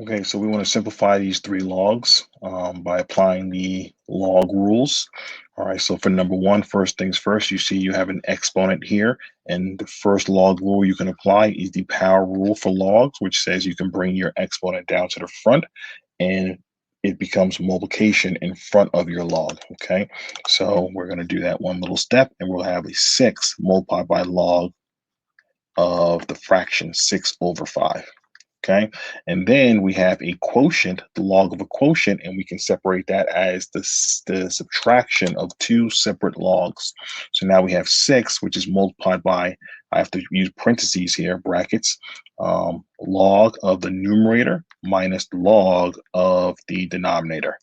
Okay, so we want to simplify these three logs by applying the log rules. All right, so for number one, first things first, you see you have an exponent here, and the first log rule you can apply is the power rule for logs, which says you can bring your exponent down to the front and it becomes multiplication in front of your log. Okay, so we're going to do that one little step, and we'll have a 6 multiplied by log of the fraction 6 over 5. Okay, and then we have a quotient, the log of a quotient, and we can separate that as the subtraction of two separate logs. So now we have 6, which is multiplied by, I have to use parentheses here, brackets, log of the numerator minus log of the denominator.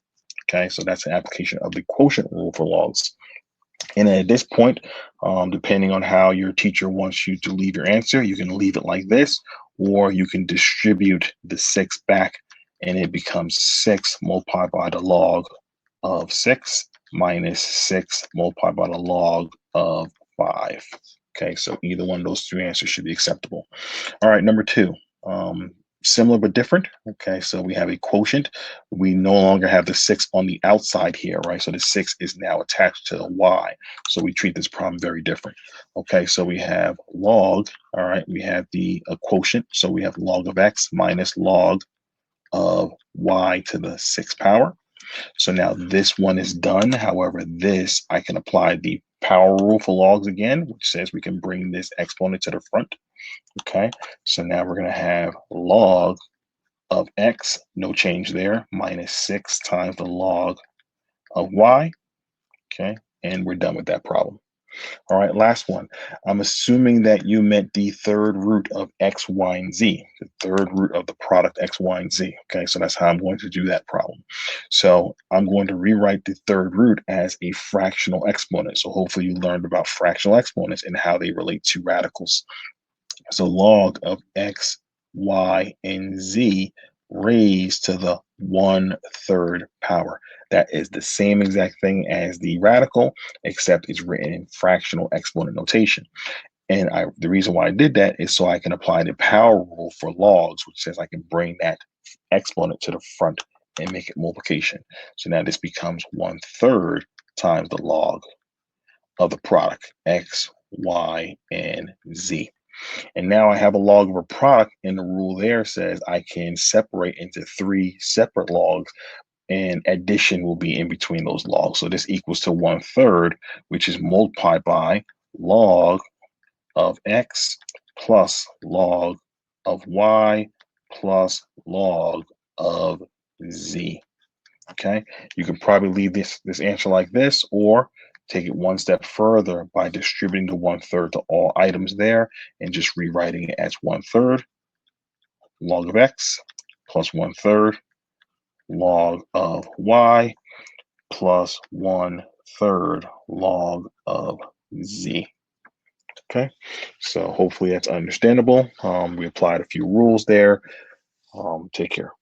Okay, so that's an application of the quotient rule for logs. And at this point, depending on how your teacher wants you to leave your answer, you can leave it like this, or you can distribute the 6 back and it becomes 6 multiplied by the log of 6 minus 6 multiplied by the log of 5. Okay, so either one of those three answers should be acceptable. All right, number two. Similar but different. Okay, so we have a quotient. We no longer have the 6 on the outside here, right? So the 6 is now attached to the y. So we treat this problem very different. Okay, so we have log, all right, we have the quotient. So we have log of x minus log of y to the 6th power. So now this one is done. However, this, I can apply the power rule for logs again, which says we can bring this exponent to the front. Okay, so now we're going to have log of x, no change there, minus 6 times the log of y. Okay, and we're done with that problem. All right, last one. I'm assuming that you meant the third root of x, y, and z, the third root of the product x, y, and z. Okay, so that's how I'm going to do that problem. So I'm going to rewrite the third root as a fractional exponent. So hopefully you learned about fractional exponents and how they relate to radicals. So log of x, y, and z raised to the 1/3 power. That is the same exact thing as the radical, except it's written in fractional exponent notation. And the reason why I did that is so I can apply the power rule for logs, which says I can bring that exponent to the front and make it multiplication. So now this becomes 1/3 times the log of the product x, y, and z. And now I have a log of a product, and the rule there says I can separate into 3 separate logs, and addition will be in between those logs. So this equals to 1/3, which is multiplied by log of x plus log of y plus log of z. Okay, you can probably leave this answer like this, or take it one step further by distributing the 1/3 to all items there and just rewriting it as 1/3 log of x plus 1/3 log of y plus 1/3 log of z. Okay, so hopefully that's understandable. We applied a few rules there. Take care.